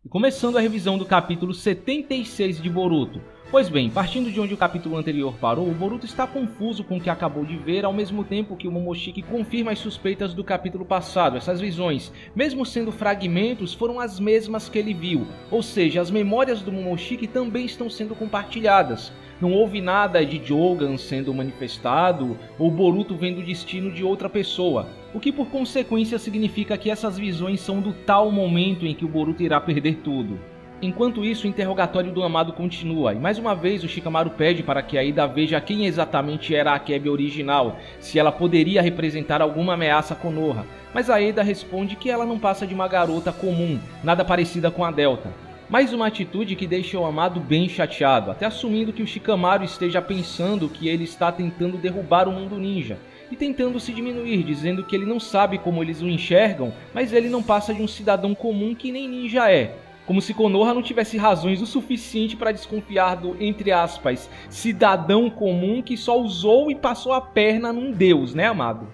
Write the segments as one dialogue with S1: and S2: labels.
S1: E começando a revisão do capítulo 76 de Boruto. Pois bem, partindo de onde o capítulo anterior parou, o Boruto está confuso com o que acabou de ver, ao mesmo tempo que o Momoshiki confirma as suspeitas do capítulo passado. Essas visões, mesmo sendo fragmentos, foram as mesmas que ele viu, ou seja, as memórias do Momoshiki também estão sendo compartilhadas. Não houve nada de Jogan sendo manifestado ou Boruto vendo o destino de outra pessoa, o que por consequência significa que essas visões são do tal momento em que o Boruto irá perder tudo. Enquanto isso, o interrogatório do Amado continua, e mais uma vez o Shikamaru pede para que Aida veja quem exatamente era a Akebi original, se ela poderia representar alguma ameaça a Konoha, mas Aida responde que ela não passa de uma garota comum, nada parecida com a Delta. Mais uma atitude que deixa o Amado bem chateado, até assumindo que o Shikamaru esteja pensando que ele está tentando derrubar o mundo ninja, e tentando se diminuir, dizendo que ele não sabe como eles o enxergam, mas ele não passa de um cidadão comum que nem ninja é. Como se Konoha não tivesse razões o suficiente para desconfiar do, entre aspas, cidadão comum que só usou e passou a perna num deus, né, Amado?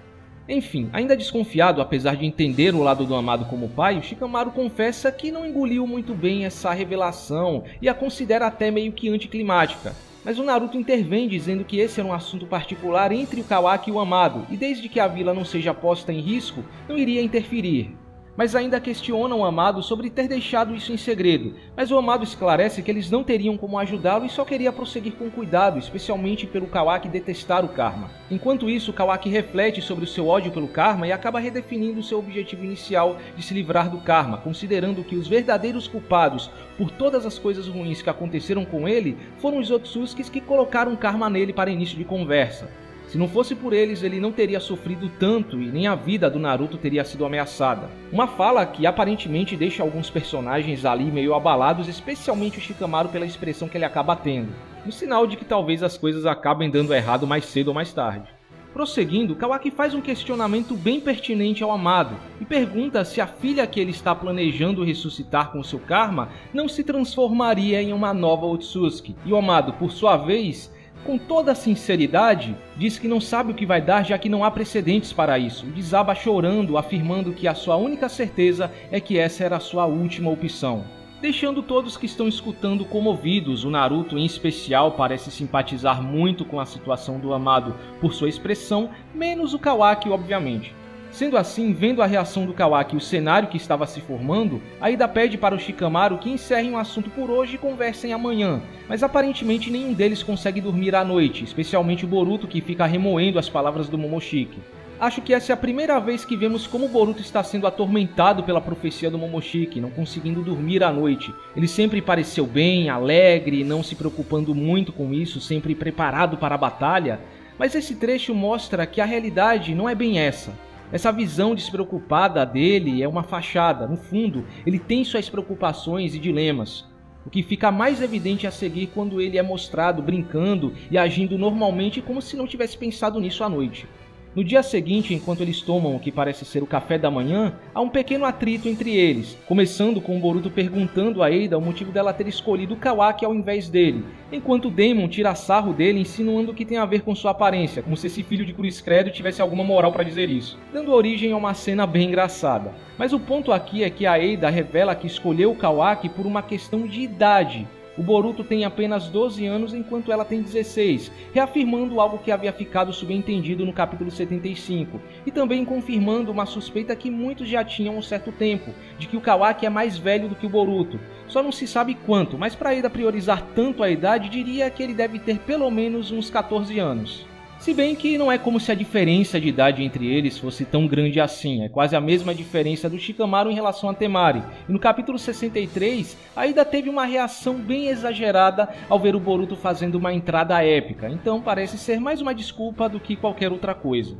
S1: Enfim, ainda desconfiado, apesar de entender o lado do Amado como pai, o Shikamaru confessa que não engoliu muito bem essa revelação e a considera até meio que anticlimática. Mas o Naruto intervém dizendo que esse era um assunto particular entre o Kawaki e o Amado, e desde que a vila não seja posta em risco, não iria interferir. Mas ainda questionam o Amado sobre ter deixado isso em segredo, mas o Amado esclarece que eles não teriam como ajudá-lo e só queria prosseguir com cuidado, especialmente pelo Kawaki detestar o Karma. Enquanto isso, o Kawaki reflete sobre o seu ódio pelo Karma e acaba redefinindo seu objetivo inicial de se livrar do Karma, considerando que os verdadeiros culpados por todas as coisas ruins que aconteceram com ele foram os Otsukis que colocaram Karma nele para início de conversa. Se não fosse por eles, ele não teria sofrido tanto e nem a vida do Naruto teria sido ameaçada. Uma fala que aparentemente deixa alguns personagens ali meio abalados, especialmente o Shikamaru pela expressão que ele acaba tendo. Um sinal de que talvez as coisas acabem dando errado mais cedo ou mais tarde. Prosseguindo, Kawaki faz um questionamento bem pertinente ao Amado e pergunta se a filha que ele está planejando ressuscitar com seu Karma não se transformaria em uma nova Otsutsuki. E o Amado, por sua vez, com toda a sinceridade, diz que não sabe o que vai dar já que não há precedentes para isso, e desaba chorando, afirmando que a sua única certeza é que essa era a sua última opção. Deixando todos que estão escutando comovidos, o Naruto em especial parece simpatizar muito com a situação do Amado por sua expressão, menos o Kawaki obviamente. Sendo assim, vendo a reação do Kawaki e o cenário que estava se formando, Aida pede para o Shikamaru que encerrem o assunto por hoje e conversem amanhã, mas aparentemente nenhum deles consegue dormir à noite, especialmente o Boruto que fica remoendo as palavras do Momoshiki. Acho que essa é a primeira vez que vemos como o Boruto está sendo atormentado pela profecia do Momoshiki, não conseguindo dormir à noite. Ele sempre pareceu bem, alegre, não se preocupando muito com isso, sempre preparado para a batalha, mas esse trecho mostra que a realidade não é bem essa. Essa visão despreocupada dele é uma fachada. No fundo, ele tem suas preocupações e dilemas. O que fica mais evidente a seguir quando ele é mostrado brincando e agindo normalmente como se não tivesse pensado nisso à noite. No dia seguinte, enquanto eles tomam o que parece ser o café da manhã, há um pequeno atrito entre eles, começando com o Boruto perguntando a Aida o motivo dela ter escolhido o Kawaki ao invés dele, enquanto Daemon tira sarro dele insinuando que tem a ver com sua aparência, como se esse filho de cruz credo tivesse alguma moral para dizer isso, dando origem a uma cena bem engraçada. Mas o ponto aqui é que a Aida revela que escolheu o Kawaki por uma questão de idade. O Boruto tem apenas 12 anos enquanto ela tem 16, reafirmando algo que havia ficado subentendido no capítulo 75, e também confirmando uma suspeita que muitos já tinham há um certo tempo, de que o Kawaki é mais velho do que o Boruto. Só não se sabe quanto, mas para Aida priorizar tanto a idade, diria que ele deve ter pelo menos uns 14 anos. Se bem que não é como se a diferença de idade entre eles fosse tão grande assim, é quase a mesma diferença do Shikamaru em relação a Temari. E no capítulo 63, Aida teve uma reação bem exagerada ao ver o Boruto fazendo uma entrada épica, então parece ser mais uma desculpa do que qualquer outra coisa.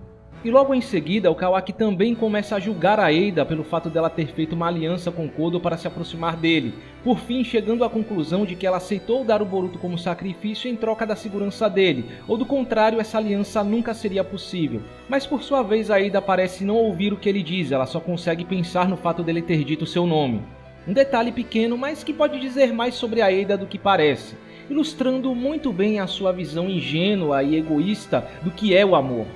S1: E logo em seguida, o Kawaki também começa a julgar a Aida pelo fato dela ter feito uma aliança com Kodo para se aproximar dele, por fim chegando à conclusão de que ela aceitou dar o Boruto como sacrifício em troca da segurança dele, ou do contrário, essa aliança nunca seria possível. Mas por sua vez, a Aida parece não ouvir o que ele diz, ela só consegue pensar no fato dele ter dito seu nome. Um detalhe pequeno, mas que pode dizer mais sobre a Aida do que parece, ilustrando muito bem a sua visão ingênua e egoísta do que é o amor.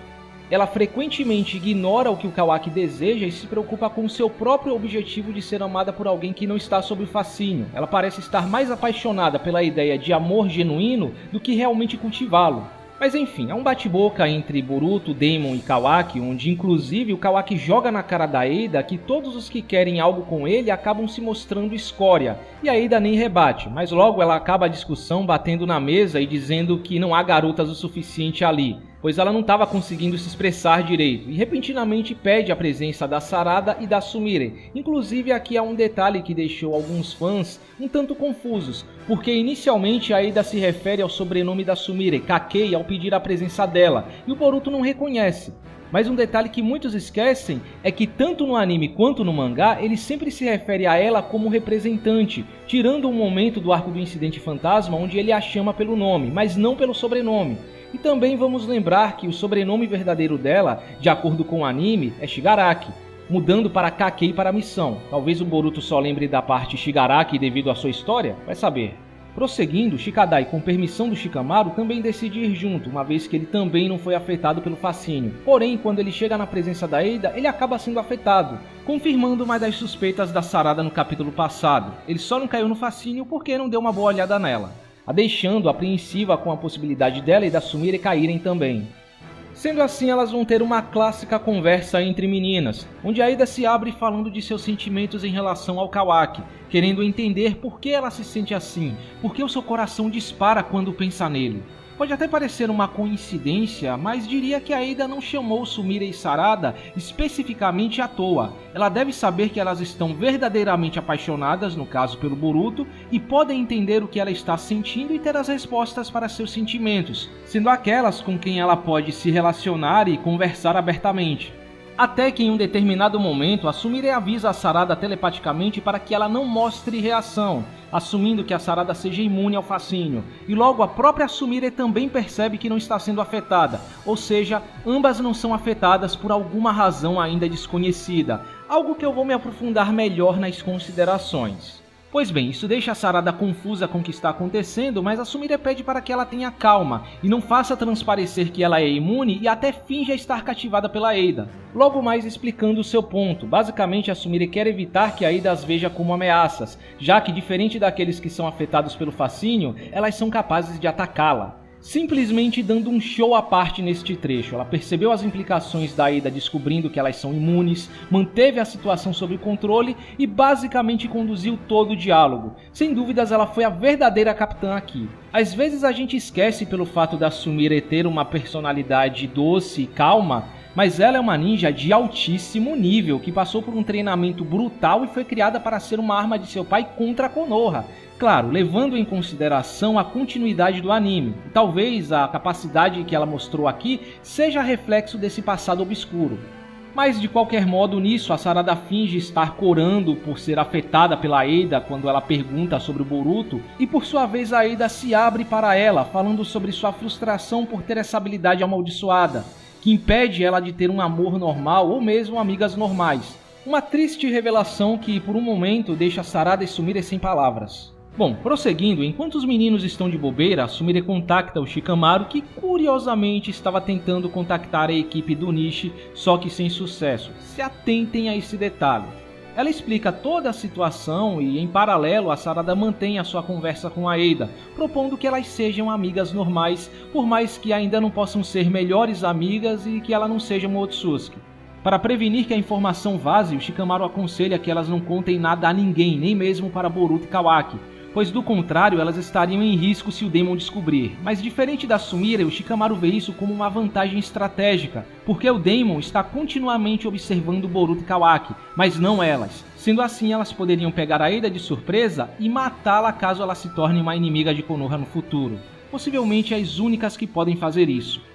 S1: ela frequentemente ignora o que o Kawaki deseja e se preocupa com seu próprio objetivo de ser amada por alguém que não está sob o fascínio. Ela parece estar mais apaixonada pela ideia de amor genuíno do que realmente cultivá-lo. Mas enfim, há um bate-boca entre Boruto, Daemon e Kawaki, onde inclusive o Kawaki joga na cara da Eida que todos os que querem algo com ele acabam se mostrando escória, e a Eida nem rebate, mas logo ela acaba a discussão batendo na mesa e dizendo que não há garotas o suficiente ali, pois ela não estava conseguindo se expressar direito, e repentinamente pede a presença da Sarada e da Sumire. Inclusive aqui há um detalhe que deixou alguns fãs um tanto confusos, porque inicialmente a Eida se refere ao sobrenome da Sumire, Kakei, ao pedir a presença dela, e o Boruto não reconhece. Mas um detalhe que muitos esquecem é que tanto no anime quanto no mangá, ele sempre se refere a ela como representante, tirando um momento do arco do Incidente Fantasma onde ele a chama pelo nome, mas não pelo sobrenome. E também vamos lembrar que o sobrenome verdadeiro dela, de acordo com o anime, é Shigaraki, mudando para Kakei para a missão. Talvez o Boruto só lembre da parte Shigaraki devido à sua história? Vai saber. Prosseguindo, Shikadai, com permissão do Shikamaru, também decide ir junto, uma vez que ele também não foi afetado pelo fascínio. Porém, quando ele chega na presença da Eida, ele acaba sendo afetado, confirmando uma das suspeitas da Sarada no capítulo passado. Ele só não caiu no fascínio porque não deu uma boa olhada nela, a deixando apreensiva com a possibilidade dela e da Sumire caírem também. Sendo assim, elas vão ter uma clássica conversa entre meninas, onde a Eida se abre falando de seus sentimentos em relação ao Kawaki, querendo entender por que ela se sente assim, por que o seu coração dispara quando pensa nele. Pode até parecer uma coincidência, mas diria que a Eida não chamou Sumire e Sarada especificamente à toa. Ela deve saber que elas estão verdadeiramente apaixonadas, no caso pelo Boruto, e podem entender o que ela está sentindo e ter as respostas para seus sentimentos, sendo aquelas com quem ela pode se relacionar e conversar abertamente. Até que em um determinado momento, a Sumire avisa a Sarada telepaticamente para que ela não mostre reação, assumindo que a Sarada seja imune ao fascínio, e logo a própria Sumire também percebe que não está sendo afetada, ou seja, ambas não são afetadas por alguma razão ainda desconhecida, algo que eu vou me aprofundar melhor nas considerações. Pois bem, isso deixa a Sarada confusa com o que está acontecendo, mas a Sumire pede para que ela tenha calma e não faça transparecer que ela é imune e até finja estar cativada pela Eida. Logo mais explicando o seu ponto, basicamente a Sumire quer evitar que a Eida as veja como ameaças, já que diferente daqueles que são afetados pelo fascínio, elas são capazes de atacá-la. Simplesmente dando um show à parte neste trecho, ela percebeu as implicações da Eida descobrindo que elas são imunes, manteve a situação sob controle e basicamente conduziu todo o diálogo. Sem dúvidas ela foi a verdadeira capitã aqui. Às vezes a gente esquece pelo fato da Sumire ter uma personalidade doce e calma, mas ela é uma ninja de altíssimo nível, que passou por um treinamento brutal e foi criada para ser uma arma de seu pai contra Konoha. Claro, levando em consideração a continuidade do anime. Talvez a capacidade que ela mostrou aqui seja reflexo desse passado obscuro. Mas de qualquer modo nisso, a Sarada finge estar corando por ser afetada pela Eida quando ela pergunta sobre o Boruto, e por sua vez a Eida se abre para ela, falando sobre sua frustração por ter essa habilidade amaldiçoada, que impede ela de ter um amor normal ou mesmo amigas normais. Uma triste revelação que por um momento deixa Sarada e Sumire sem palavras. Bom, prosseguindo, enquanto os meninos estão de bobeira, a Sumire contacta o Shikamaru, que curiosamente estava tentando contactar a equipe do Nishi, só que sem sucesso. Se atentem a esse detalhe. Ela explica toda a situação e, em paralelo, a Sarada mantém a sua conversa com a Eida, propondo que elas sejam amigas normais, por mais que ainda não possam ser melhores amigas e que ela não seja uma Otsutsuki. Para prevenir que a informação vaze, o Shikamaru aconselha que elas não contem nada a ninguém, nem mesmo para Boruto e Kawaki, pois do contrário elas estariam em risco se o Daemon descobrir. Mas diferente da Sumire, o Shikamaru vê isso como uma vantagem estratégica, porque o Daemon está continuamente observando Boruto e Kawaki, mas não elas. Sendo assim, elas poderiam pegar a Eida de surpresa e matá-la caso ela se torne uma inimiga de Konoha no futuro. Possivelmente as únicas que podem fazer isso.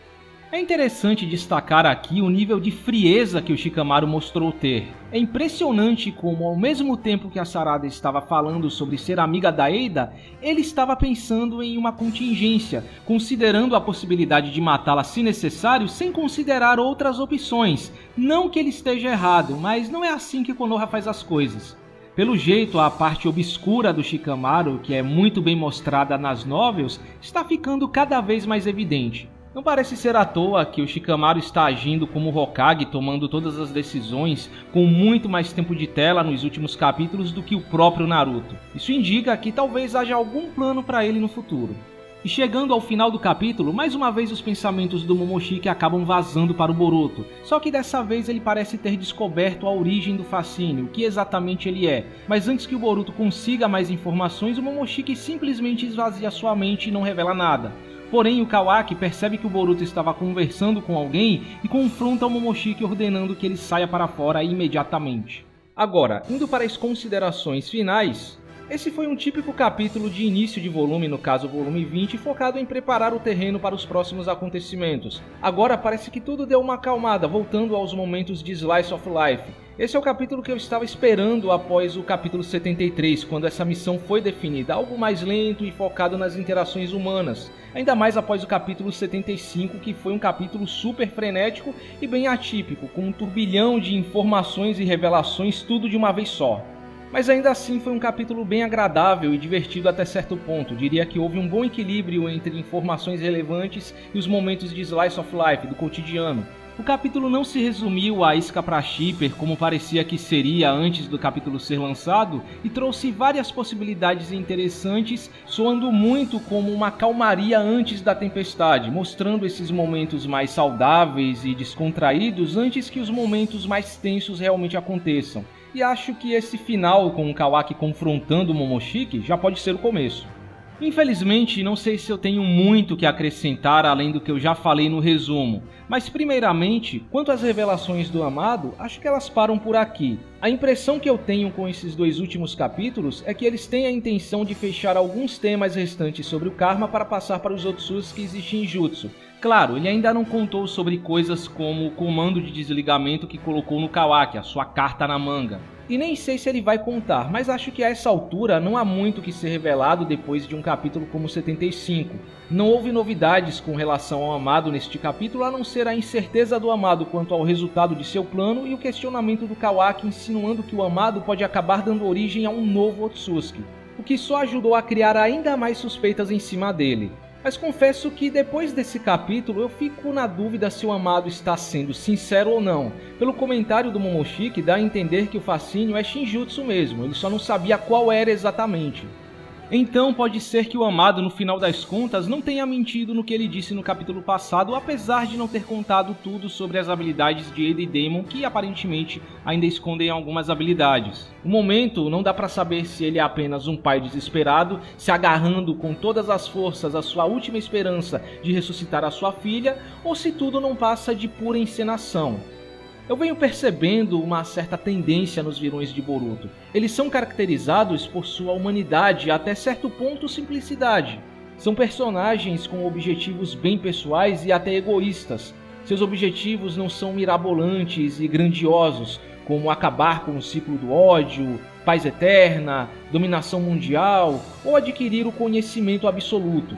S1: É interessante destacar aqui o nível de frieza que o Shikamaru mostrou ter. É impressionante como, ao mesmo tempo que a Sarada estava falando sobre ser amiga da Eida, ele estava pensando em uma contingência, considerando a possibilidade de matá-la se necessário, sem considerar outras opções. Não que ele esteja errado, mas não é assim que Konoha faz as coisas. Pelo jeito, a parte obscura do Shikamaru, que é muito bem mostrada nas novels, está ficando cada vez mais evidente. Não parece ser à toa que o Shikamaru está agindo como Hokage, tomando todas as decisões com muito mais tempo de tela nos últimos capítulos do que o próprio Naruto. Isso indica que talvez haja algum plano para ele no futuro. E chegando ao final do capítulo, mais uma vez os pensamentos do Momoshiki acabam vazando para o Boruto, só que dessa vez ele parece ter descoberto a origem do fascínio, o que exatamente ele é. Mas antes que o Boruto consiga mais informações, o Momoshiki simplesmente esvazia sua mente e não revela nada. Porém, o Kawaki percebe que o Boruto estava conversando com alguém e confronta o Momoshiki ordenando que ele saia para fora imediatamente. Agora, indo para as considerações finais, esse foi um típico capítulo de início de volume, no caso volume 20, focado em preparar o terreno para os próximos acontecimentos. Agora parece que tudo deu uma acalmada, voltando aos momentos de Slice of Life. Esse é o capítulo que eu estava esperando após o capítulo 73, quando essa missão foi definida, algo mais lento e focado nas interações humanas. Ainda mais após o capítulo 75, que foi um capítulo super frenético e bem atípico, com um turbilhão de informações e revelações, tudo de uma vez só. Mas ainda assim foi um capítulo bem agradável e divertido até certo ponto. Diria que houve um bom equilíbrio entre informações relevantes e os momentos de Slice of Life, do cotidiano. O capítulo não se resumiu à isca pra shipper como parecia que seria antes do capítulo ser lançado e trouxe várias possibilidades interessantes, soando muito como uma calmaria antes da tempestade, mostrando esses momentos mais saudáveis e descontraídos antes que os momentos mais tensos realmente aconteçam. E acho que esse final com o Kawaki confrontando o Momoshiki já pode ser o começo. Infelizmente, não sei se eu tenho muito que acrescentar além do que eu já falei no resumo, mas primeiramente, quanto às revelações do Amado, acho que elas param por aqui. A impressão que eu tenho com esses dois últimos capítulos é que eles têm a intenção de fechar alguns temas restantes sobre o Karma para passar para os Otsutsuki e Shinjutsu. Claro, ele ainda não contou sobre coisas como o comando de desligamento que colocou no Kawaki, a sua carta na manga. E nem sei se ele vai contar, mas acho que a essa altura não há muito que ser revelado depois de um capítulo como 75. Não houve novidades com relação ao Amado neste capítulo, a não ser a incerteza do Amado quanto ao resultado de seu plano e o questionamento do Kawaki insinuando que o Amado pode acabar dando origem a um novo Otsutsuki, o que só ajudou a criar ainda mais suspeitas em cima dele. Mas confesso que depois desse capítulo eu fico na dúvida se o Amado está sendo sincero ou não. Pelo comentário do Momoshiki dá a entender que o fascínio é Shinjutsu mesmo, ele só não sabia qual era exatamente. Então pode ser que o Amado no final das contas não tenha mentido no que ele disse no capítulo passado, apesar de não ter contado tudo sobre as habilidades de Edo e Daemon, que aparentemente ainda escondem algumas habilidades. No momento não dá pra saber se ele é apenas um pai desesperado, se agarrando com todas as forças à sua última esperança de ressuscitar a sua filha, ou se tudo não passa de pura encenação. Eu venho percebendo uma certa tendência nos vilões de Boruto. Eles são caracterizados por sua humanidade e até certo ponto simplicidade. São personagens com objetivos bem pessoais e até egoístas. Seus objetivos não são mirabolantes e grandiosos, como acabar com o ciclo do ódio, paz eterna, dominação mundial ou adquirir o conhecimento absoluto.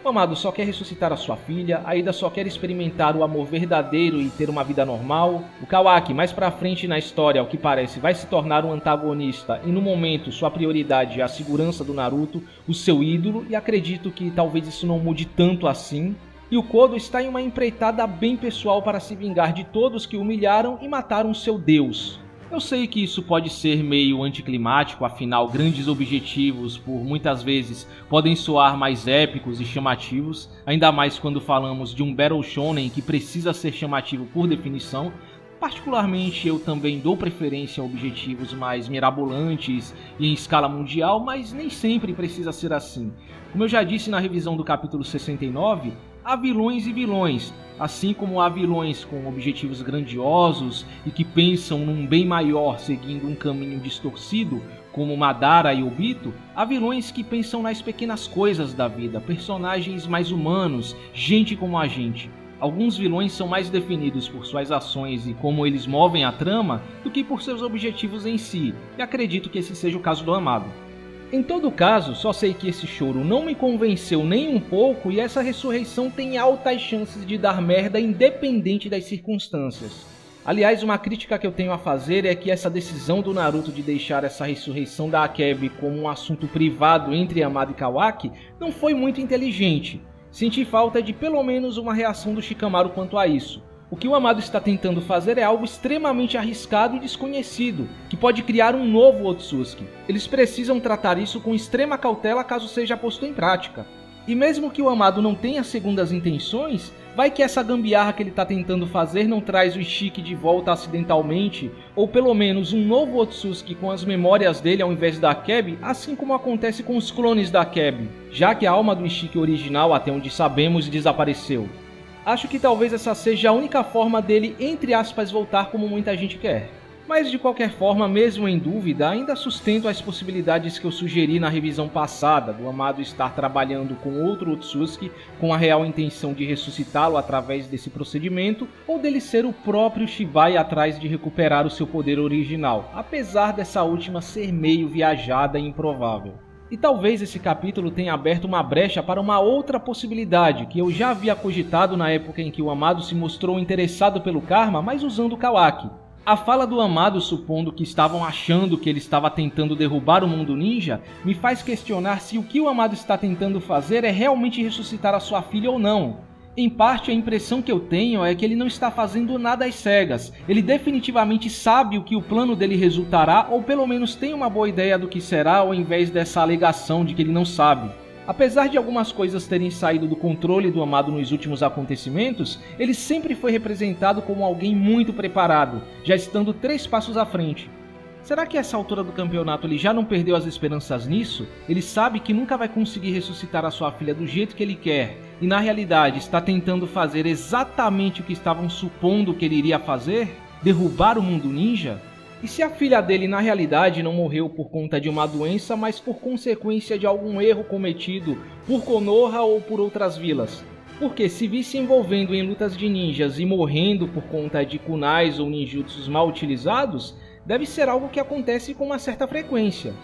S1: O Amado só quer ressuscitar a sua filha, a Ida só quer experimentar o amor verdadeiro e ter uma vida normal. O Kawaki, mais pra frente na história, ao que parece, vai se tornar um antagonista e no momento sua prioridade é a segurança do Naruto, o seu ídolo, e acredito que talvez isso não mude tanto assim. E o Kodo está em uma empreitada bem pessoal para se vingar de todos que o humilharam e mataram seu deus. Eu sei que isso pode ser meio anticlimático, afinal grandes objetivos por muitas vezes podem soar mais épicos e chamativos, ainda mais quando falamos de um Battle Shonen que precisa ser chamativo por definição. Particularmente eu também dou preferência a objetivos mais mirabolantes e em escala mundial, mas nem sempre precisa ser assim. Como eu já disse na revisão do capítulo 69, há vilões e vilões, assim como há vilões com objetivos grandiosos e que pensam num bem maior seguindo um caminho distorcido, como Madara e Obito, há vilões que pensam nas pequenas coisas da vida, personagens mais humanos, gente como a gente. Alguns vilões são mais definidos por suas ações e como eles movem a trama do que por seus objetivos em si, e acredito que esse seja o caso do Amado. Em todo caso, só sei que esse choro não me convenceu nem um pouco e essa ressurreição tem altas chances de dar merda independente das circunstâncias. Aliás, uma crítica que eu tenho a fazer é que essa decisão do Naruto de deixar essa ressurreição da Akebi como um assunto privado entre Amado e Kawaki não foi muito inteligente. Senti falta de pelo menos uma reação do Shikamaru quanto a isso. O que o Amado está tentando fazer é algo extremamente arriscado e desconhecido, que pode criar um novo Otsutsuki. Eles precisam tratar isso com extrema cautela caso seja posto em prática. E mesmo que o Amado não tenha segundas intenções, vai que essa gambiarra que ele está tentando fazer não traz o Ishiki de volta acidentalmente, ou pelo menos um novo Otsutsuki com as memórias dele ao invés da Akebi, assim como acontece com os clones da Akebi, já que a alma do Ishiki original, até onde sabemos, desapareceu. Acho que talvez essa seja a única forma dele, entre aspas, voltar como muita gente quer. Mas de qualquer forma, mesmo em dúvida, ainda sustento as possibilidades que eu sugeri na revisão passada, do Amado estar trabalhando com outro Otsutsuki com a real intenção de ressuscitá-lo através desse procedimento, ou dele ser o próprio Shibai atrás de recuperar o seu poder original, apesar dessa última ser meio viajada e improvável. E talvez esse capítulo tenha aberto uma brecha para uma outra possibilidade, que eu já havia cogitado na época em que o Amado se mostrou interessado pelo Karma, mas usando o Kawaki. A fala do Amado supondo que estavam achando que ele estava tentando derrubar o mundo ninja, me faz questionar se o que o Amado está tentando fazer é realmente ressuscitar a sua filha ou não. Em parte, a impressão que eu tenho é que ele não está fazendo nada às cegas. Ele definitivamente sabe o que o plano dele resultará, ou pelo menos tem uma boa ideia do que será, ao invés dessa alegação de que ele não sabe. Apesar de algumas coisas terem saído do controle do Amado nos últimos acontecimentos, ele sempre foi representado como alguém muito preparado, já estando 3 passos à frente. Será que a essa altura do campeonato ele já não perdeu as esperanças nisso? Ele sabe que nunca vai conseguir ressuscitar a sua filha do jeito que ele quer, e na realidade está tentando fazer exatamente o que estavam supondo que ele iria fazer? Derrubar o mundo ninja? E se a filha dele na realidade não morreu por conta de uma doença, mas por consequência de algum erro cometido por Konoha ou por outras vilas? Porque se visse envolvendo em lutas de ninjas e morrendo por conta de kunais ou ninjutsus mal utilizados, deve ser algo que acontece com uma certa frequência.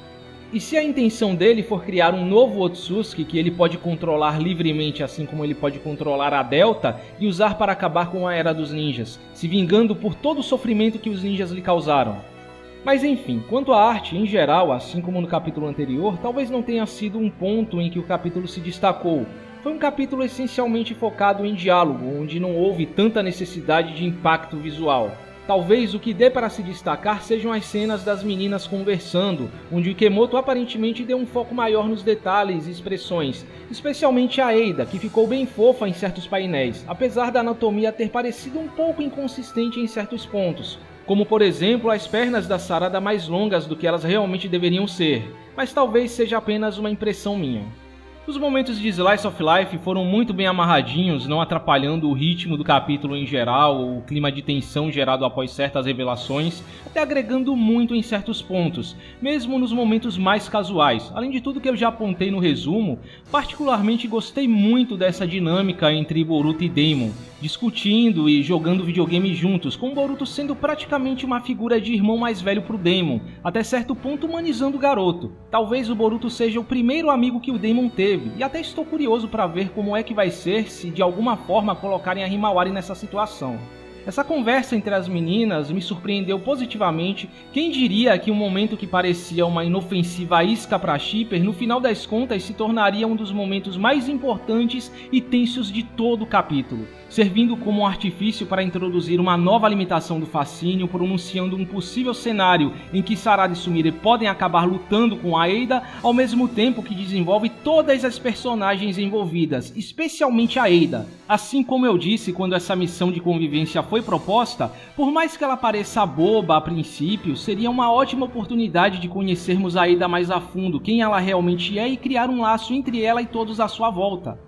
S1: E se a intenção dele for criar um novo Otsutsuki que ele pode controlar livremente, assim como ele pode controlar a Delta e usar para acabar com a Era dos Ninjas, se vingando por todo o sofrimento que os ninjas lhe causaram? Mas enfim, quanto à arte em geral, assim como no capítulo anterior, talvez não tenha sido um ponto em que o capítulo se destacou. Foi um capítulo essencialmente focado em diálogo, onde não houve tanta necessidade de impacto visual. Talvez o que dê para se destacar sejam as cenas das meninas conversando, onde o Ikemoto aparentemente deu um foco maior nos detalhes e expressões, especialmente a Eida, que ficou bem fofa em certos painéis, apesar da anatomia ter parecido um pouco inconsistente em certos pontos, como por exemplo as pernas da Sarada mais longas do que elas realmente deveriam ser, mas talvez seja apenas uma impressão minha. Os momentos de Slice of Life foram muito bem amarradinhos, não atrapalhando o ritmo do capítulo em geral, ou o clima de tensão gerado após certas revelações, até agregando muito em certos pontos, mesmo nos momentos mais casuais. Além de tudo que eu já apontei no resumo, particularmente gostei muito dessa dinâmica entre Boruto e Daemon, discutindo e jogando videogame juntos, com Boruto sendo praticamente uma figura de irmão mais velho pro Daemon, até certo ponto humanizando o garoto. Talvez o Boruto seja o primeiro amigo que o Daemon teve, e até estou curioso para ver como é que vai ser se de alguma forma colocarem a Himawari nessa situação. Essa conversa entre as meninas me surpreendeu positivamente. Quem diria que um momento que parecia uma inofensiva isca para Shipper, no final das contas se tornaria um dos momentos mais importantes e tensos de todo o capítulo, servindo como um artifício para introduzir uma nova limitação do fascínio, pronunciando um possível cenário em que Sarada e Sumire podem acabar lutando com a Eida, ao mesmo tempo que desenvolve todas as personagens envolvidas, especialmente a Eida. Assim como eu disse quando essa missão de convivência foi proposta, por mais que ela pareça boba a princípio, seria uma ótima oportunidade de conhecermos a Eida mais a fundo, quem ela realmente é, e criar um laço entre ela e todos à sua volta.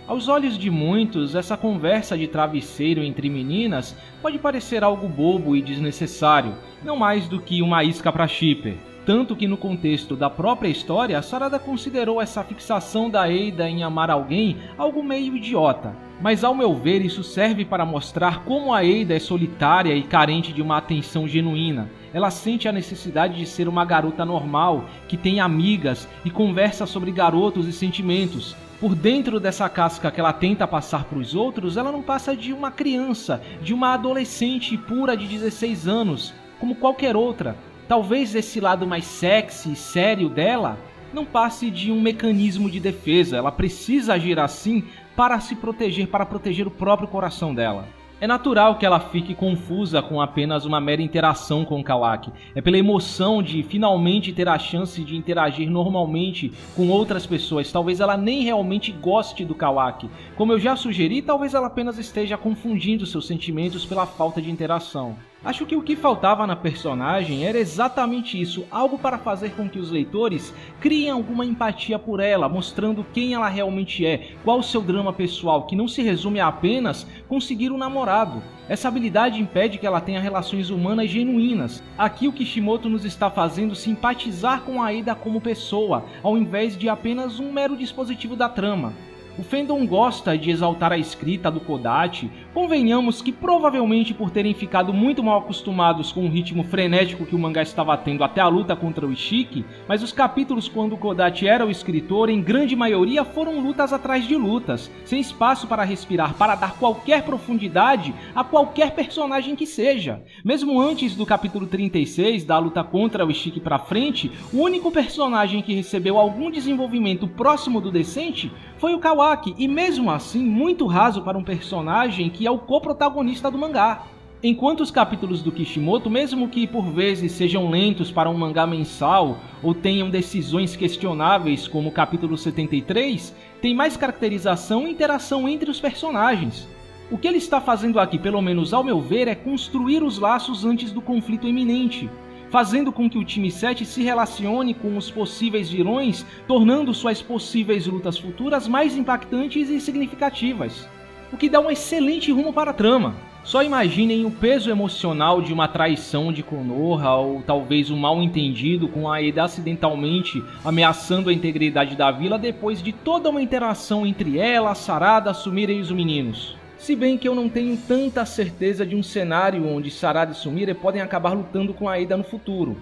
S1: Aos olhos de muitos, essa conversa de travesseiro entre meninas pode parecer algo bobo e desnecessário, não mais do que uma isca para Shipper. Tanto que no contexto da própria história, Sarada considerou essa fixação da Eida em amar alguém algo meio idiota. Mas ao meu ver, isso serve para mostrar como a Eida é solitária e carente de uma atenção genuína. Ela sente a necessidade de ser uma garota normal, que tem amigas e conversa sobre garotos e sentimentos. Por dentro dessa casca que ela tenta passar para os outros, ela não passa de uma criança, de uma adolescente pura de 16 anos, como qualquer outra. Talvez esse lado mais sexy e sério dela não passe de um mecanismo de defesa. Ela precisa agir assim para se proteger, para proteger o próprio coração dela. É natural que ela fique confusa com apenas uma mera interação com o Kawaki. É pela emoção de finalmente ter a chance de interagir normalmente com outras pessoas. Talvez ela nem realmente goste do Kawaki. Como eu já sugeri, talvez ela apenas esteja confundindo seus sentimentos pela falta de interação. Acho que o que faltava na personagem era exatamente isso, algo para fazer com que os leitores criem alguma empatia por ela, mostrando quem ela realmente é, qual o seu drama pessoal, que não se resume a apenas conseguir um namorado. Essa habilidade impede que ela tenha relações humanas genuínas. Aqui o Kishimoto nos está fazendo simpatizar com a Ada como pessoa, ao invés de apenas um mero dispositivo da trama. O fandom gosta de exaltar a escrita do Kodachi. Convenhamos que provavelmente por terem ficado muito mal acostumados com o ritmo frenético que o mangá estava tendo até a luta contra o Ishiki, mas os capítulos quando o Kodachi era o escritor, em grande maioria foram lutas atrás de lutas, sem espaço para respirar, para dar qualquer profundidade a qualquer personagem que seja. Mesmo antes do capítulo 36, da luta contra o Ishiki pra frente, o único personagem que recebeu algum desenvolvimento próximo do decente foi o Kawaki, e mesmo assim muito raso para um personagem que é o co-protagonista do mangá. Enquanto os capítulos do Kishimoto, mesmo que por vezes sejam lentos para um mangá mensal ou tenham decisões questionáveis como o capítulo 73, tem mais caracterização e interação entre os personagens. O que ele está fazendo aqui, pelo menos ao meu ver, é construir os laços antes do conflito iminente, fazendo com que o time 7 se relacione com os possíveis vilões, tornando suas possíveis lutas futuras mais impactantes e significativas, o que dá um excelente rumo para a trama. Só imaginem o peso emocional de uma traição de Konoha, ou talvez um mal-entendido com a Ada acidentalmente ameaçando a integridade da vila depois de toda uma interação entre ela, Sarada, Sumire e os meninos. Se bem que eu não tenho tanta certeza de um cenário onde Sarada e Sumire podem acabar lutando com a Ada no futuro.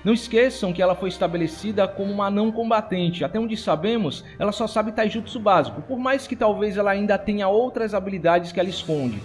S1: Não esqueçam que ela foi estabelecida como uma não combatente. Até onde sabemos, ela só sabe taijutsu básico, por mais que talvez ela ainda tenha outras habilidades que ela esconde.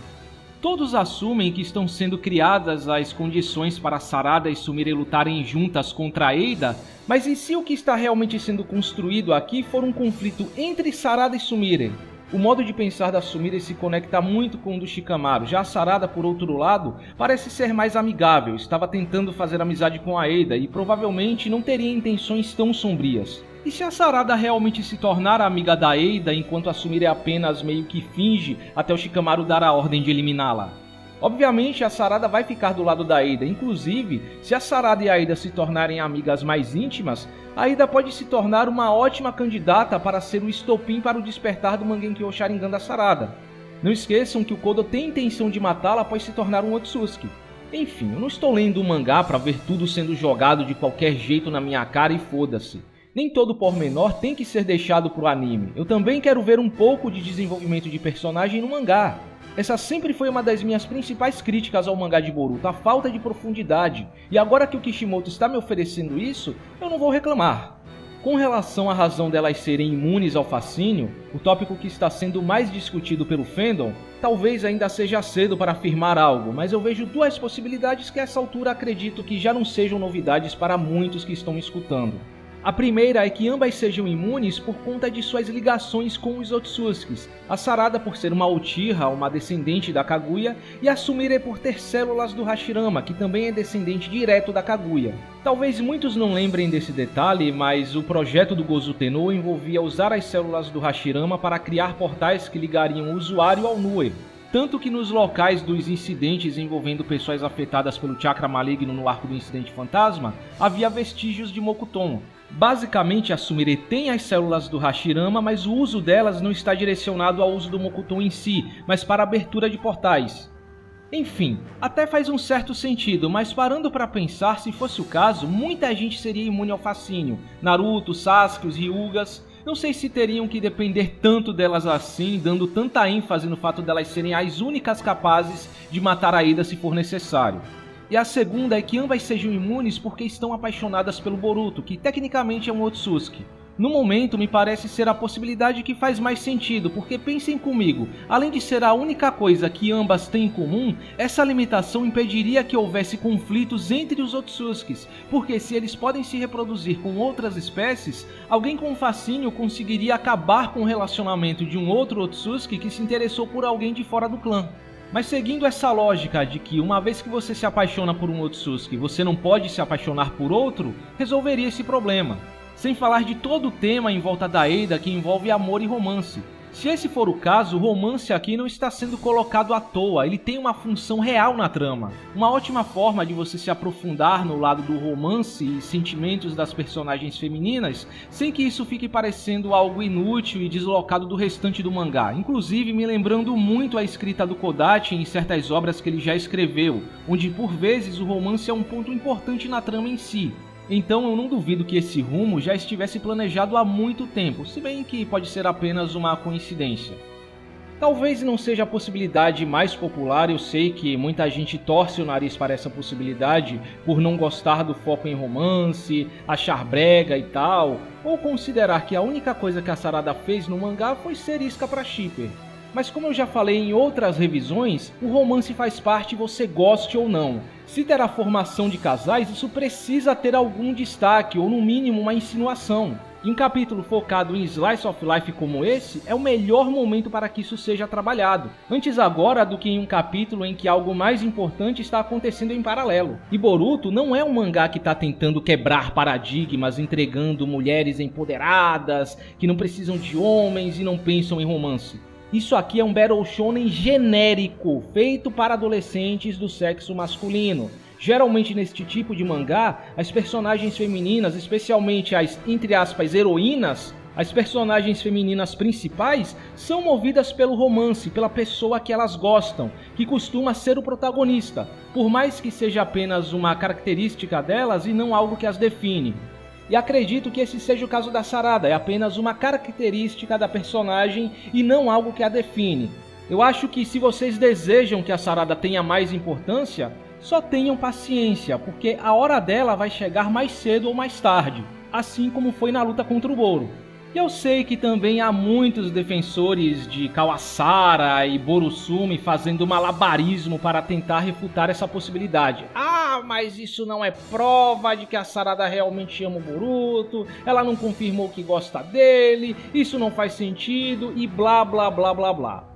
S1: Todos assumem que estão sendo criadas as condições para Sarada e Sumire lutarem juntas contra a Ada, mas em si o que está realmente sendo construído aqui for um conflito entre Sarada e Sumire. O modo de pensar da Sumire se conecta muito com o do Shikamaru. Já a Sarada, por outro lado, parece ser mais amigável, estava tentando fazer amizade com a Ada e provavelmente não teria intenções tão sombrias. E se a Sarada realmente se tornar a amiga da Ada, enquanto a Sumire apenas meio que finge até o Shikamaru dar a ordem de eliminá-la? Obviamente a Sarada vai ficar do lado da Ada, inclusive, se a Sarada e a Ada se tornarem amigas mais íntimas, a Ada pode se tornar uma ótima candidata para ser o estopim para o despertar do Mangekyou Sharingan da Sarada. Não esqueçam que o Kodo tem intenção de matá-la após se tornar um Otsutsuki. Enfim, eu não estou lendo o mangá para ver tudo sendo jogado de qualquer jeito na minha cara e foda-se. Nem todo pormenor tem que ser deixado pro anime. Eu também quero ver um pouco de desenvolvimento de personagem no mangá. Essa sempre foi uma das minhas principais críticas ao mangá de Boruto, a falta de profundidade. E agora que o Kishimoto está me oferecendo isso, eu não vou reclamar. Com relação à razão delas serem imunes ao fascínio, o tópico que está sendo mais discutido pelo fandom, talvez ainda seja cedo para afirmar algo, mas eu vejo duas possibilidades que a essa altura acredito que já não sejam novidades para muitos que estão me escutando. A primeira é que ambas sejam imunes por conta de suas ligações com os Otsutsukis, a Sarada por ser uma Uchiha, uma descendente da Kaguya, e a Sumire por ter células do Hashirama, que também é descendente direto da Kaguya. Talvez muitos não lembrem desse detalhe, mas o projeto do Gozu Tenno envolvia usar as células do Hashirama para criar portais que ligariam o usuário ao Nue. Tanto que nos locais dos incidentes envolvendo pessoas afetadas pelo chakra maligno no arco do incidente fantasma, havia vestígios de Mokuton. Basicamente, a Sumire tem as células do Hashirama, mas o uso delas não está direcionado ao uso do Mokuton em si, mas para a abertura de portais. Enfim, até faz um certo sentido, mas parando para pensar, se fosse o caso, muita gente seria imune ao fascínio. Naruto, Sasuke, os Hyugas. Não sei se teriam que depender tanto delas assim, dando tanta ênfase no fato delas serem as únicas capazes de matar a Ada se for necessário. E a segunda é que ambas sejam imunes porque estão apaixonadas pelo Boruto, que tecnicamente é um Otsutsuki. No momento, me parece ser a possibilidade que faz mais sentido, porque pensem comigo, além de ser a única coisa que ambas têm em comum, essa limitação impediria que houvesse conflitos entre os Otsutskis, porque se eles podem se reproduzir com outras espécies, alguém com fascínio conseguiria acabar com o relacionamento de um outro Otsutsuki que se interessou por alguém de fora do clã. Mas seguindo essa lógica de que uma vez que você se apaixona por um Otsutsuki, você não pode se apaixonar por outro, resolveria esse problema. Sem falar de todo o tema em volta da Ada que envolve amor e romance. Se esse for o caso, o romance aqui não está sendo colocado à toa, ele tem uma função real na trama. Uma ótima forma de você se aprofundar no lado do romance e sentimentos das personagens femininas, sem que isso fique parecendo algo inútil e deslocado do restante do mangá, inclusive me lembrando muito a escrita do Kodachi em certas obras que ele já escreveu, onde por vezes o romance é um ponto importante na trama em si. Então eu não duvido que esse rumo já estivesse planejado há muito tempo, se bem que pode ser apenas uma coincidência. Talvez não seja a possibilidade mais popular, eu sei que muita gente torce o nariz para essa possibilidade por não gostar do foco em romance, achar brega e tal, ou considerar que a única coisa que a Sarada fez no mangá foi ser isca para shipper. Mas como eu já falei em outras revisões, o romance faz parte você goste ou não. Se ter a formação de casais, isso precisa ter algum destaque, ou no mínimo uma insinuação. E um capítulo focado em Slice of Life como esse, é o melhor momento para que isso seja trabalhado. Antes agora do que em um capítulo em que algo mais importante está acontecendo em paralelo. E Boruto não é um mangá que está tentando quebrar paradigmas, entregando mulheres empoderadas, que não precisam de homens e não pensam em romance. Isso aqui é um Battle Shonen genérico, feito para adolescentes do sexo masculino. Geralmente neste tipo de mangá, as personagens femininas, especialmente as, entre aspas, heroínas, as personagens femininas principais, são movidas pelo romance, pela pessoa que elas gostam, que costuma ser o protagonista, por mais que seja apenas uma característica delas e não algo que as define. E acredito que esse seja o caso da Sarada, é apenas uma característica da personagem e não algo que a define. Eu acho que se vocês desejam que a Sarada tenha mais importância, só tenham paciência, porque a hora dela vai chegar mais cedo ou mais tarde, assim como foi na luta contra o Boro. E eu sei que também há muitos defensores de Kawasara e Borosumi fazendo malabarismo para tentar refutar essa possibilidade. Ah, mas isso não é prova de que a Sarada realmente ama o Boruto, ela não confirmou que gosta dele, isso não faz sentido e blá blá blá blá blá.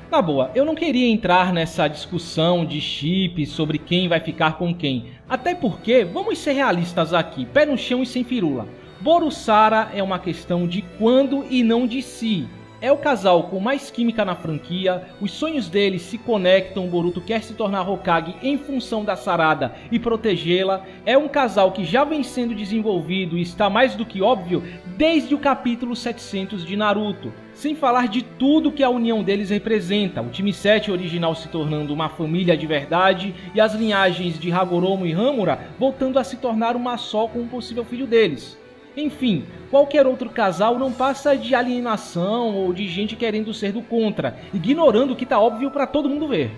S1: Na boa, eu não queria entrar nessa discussão de chip sobre quem vai ficar com quem, até porque, vamos ser realistas aqui, pé no chão e sem firula. Boru-Sara é uma questão de quando e não de se. É o casal com mais química na franquia, os sonhos deles se conectam, Boruto quer se tornar Hokage em função da Sarada e protegê-la. É um casal que já vem sendo desenvolvido e está mais do que óbvio desde o capítulo 700 de Naruto. Sem falar de tudo que a união deles representa, o time 7 original se tornando uma família de verdade e as linhagens de Hagoromo e Hamura voltando a se tornar uma só com o possível filho deles. Enfim, qualquer outro casal não passa de alienação ou de gente querendo ser do contra, ignorando o que tá óbvio para todo mundo ver.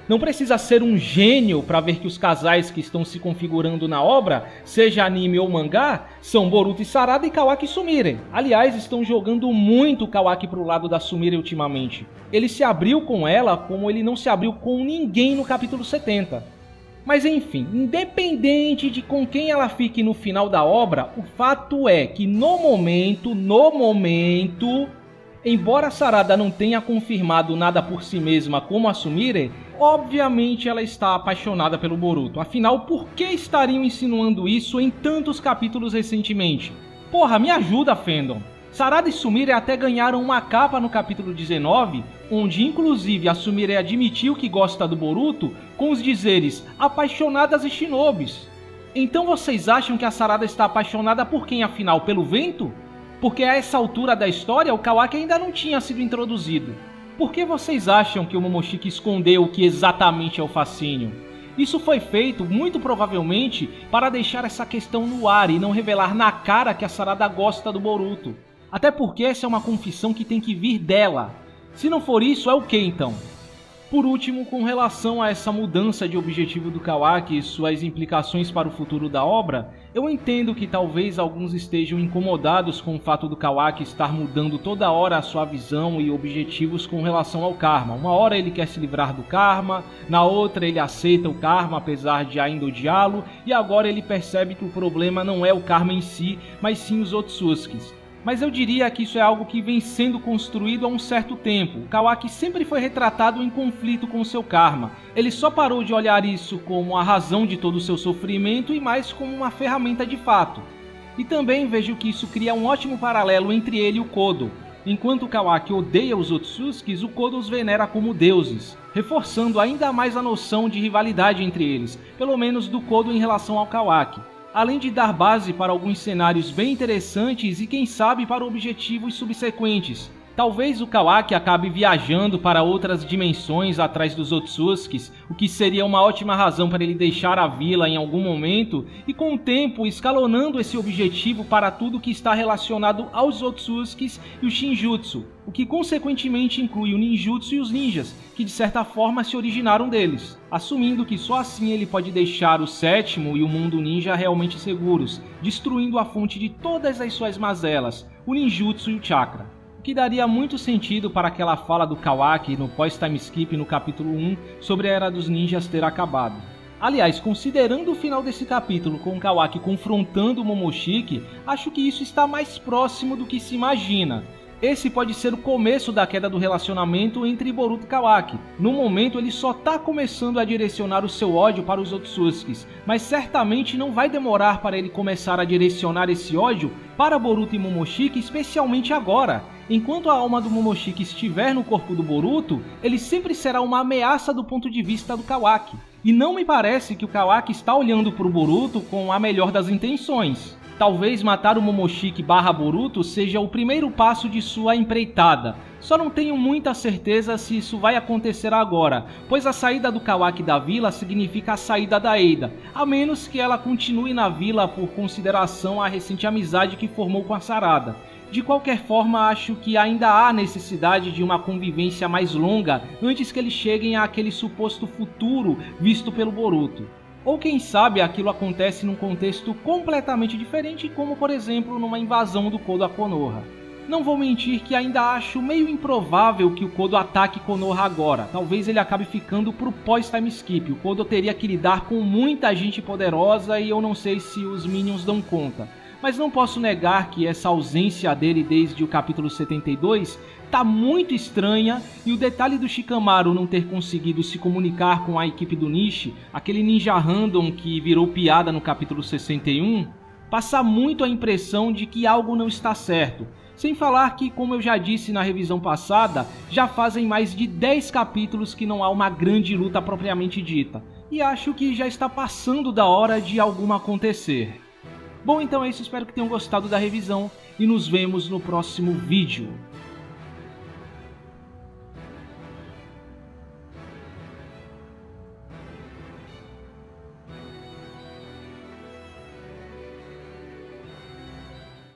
S1: Não precisa ser um gênio para ver que os casais que estão se configurando na obra, seja anime ou mangá, são Boruto e Sarada e Kawaki e Sumire. Aliás, estão jogando muito o Kawaki pro lado da Sumire ultimamente. Ele se abriu com ela como ele não se abriu com ninguém no capítulo 70. Mas enfim, independente de com quem ela fique no final da obra, o fato é que no momento, embora a Sarada não tenha confirmado nada por si mesma como a Sumire, obviamente ela está apaixonada pelo Boruto. Afinal, por que estariam insinuando isso em tantos capítulos recentemente? Porra, me ajuda, fandom! Sarada e Sumire até ganharam uma capa no capítulo 19, onde inclusive a Sumire admitiu que gosta do Boruto com os dizeres apaixonadas e shinobis. Então vocês acham que a Sarada está apaixonada por quem afinal? Pelo vento? Porque a essa altura da história o Kawaki ainda não tinha sido introduzido. Por que vocês acham que o Momoshiki escondeu o que exatamente é o fascínio? Isso foi feito, muito provavelmente, para deixar essa questão no ar e não revelar na cara que a Sarada gosta do Boruto. Até porque essa é uma confissão que tem que vir dela. Se não for isso, é o que então? Por último, com relação a essa mudança de objetivo do Kawaki e suas implicações para o futuro da obra, eu entendo que talvez alguns estejam incomodados com o fato do Kawaki estar mudando toda hora a sua visão e objetivos com relação ao karma. Uma hora ele quer se livrar do karma, na outra ele aceita o karma apesar de ainda odiá-lo, e agora ele percebe que o problema não é o karma em si, mas sim os Otsutskis. Mas eu diria que isso é algo que vem sendo construído há um certo tempo. O Kawaki sempre foi retratado em conflito com o seu karma. Ele só parou de olhar isso como a razão de todo o seu sofrimento e mais como uma ferramenta de fato. E também vejo que isso cria um ótimo paralelo entre ele e o Kodo. Enquanto o Kawaki odeia os Otsutskis, o Kodo os venera como deuses, reforçando ainda mais a noção de rivalidade entre eles, pelo menos do Kodo em relação ao Kawaki. Além de dar base para alguns cenários bem interessantes e quem sabe para objetivos subsequentes. Talvez o Kawaki acabe viajando para outras dimensões atrás dos Otsutskis, o que seria uma ótima razão para ele deixar a vila em algum momento e com o tempo escalonando esse objetivo para tudo que está relacionado aos Otsutskis e o Shinjutsu, o que consequentemente inclui o ninjutsu e os ninjas, que de certa forma se originaram deles, assumindo que só assim ele pode deixar o sétimo e o mundo ninja realmente seguros, destruindo a fonte de todas as suas mazelas, o ninjutsu e o chakra. O que daria muito sentido para aquela fala do Kawaki no pós-time skip no capítulo 1 sobre a Era dos Ninjas ter acabado. Aliás, considerando o final desse capítulo com o Kawaki confrontando o Momoshiki, acho que isso está mais próximo do que se imagina. Esse pode ser o começo da queda do relacionamento entre Boruto e Kawaki. No momento ele só está começando a direcionar o seu ódio para os Otsutskis, mas certamente não vai demorar para ele começar a direcionar esse ódio para Boruto e Momoshiki, especialmente agora. Enquanto a alma do Momoshiki estiver no corpo do Boruto, ele sempre será uma ameaça do ponto de vista do Kawaki. E não me parece que o Kawaki está olhando para o Boruto com a melhor das intenções. Talvez matar o Momoshiki / Boruto seja o primeiro passo de sua empreitada. Só não tenho muita certeza se isso vai acontecer agora, pois a saída do Kawaki da vila significa a saída da Eida, a menos que ela continue na vila por consideração à recente amizade que formou com a Sarada. De qualquer forma, acho que ainda há necessidade de uma convivência mais longa antes que eles cheguem àquele suposto futuro visto pelo Boruto. Ou quem sabe aquilo acontece num contexto completamente diferente, como por exemplo numa invasão do Kodo a Konoha. Não vou mentir que ainda acho meio improvável que o Kodo ataque Konoha agora. Talvez ele acabe ficando pro pós-time skip. O Kodo teria que lidar com muita gente poderosa e eu não sei se os Minions dão conta. Mas não posso negar que essa ausência dele desde o capítulo 72 tá muito estranha, e o detalhe do Shikamaru não ter conseguido se comunicar com a equipe do Nishi, aquele ninja random que virou piada no capítulo 61, passa muito a impressão de que algo não está certo. Sem falar que, como eu já disse na revisão passada, já fazem mais de 10 capítulos que não há uma grande luta propriamente dita, e acho que já está passando da hora de alguma acontecer. Bom, então é isso, espero que tenham gostado da revisão e nos vemos no próximo vídeo.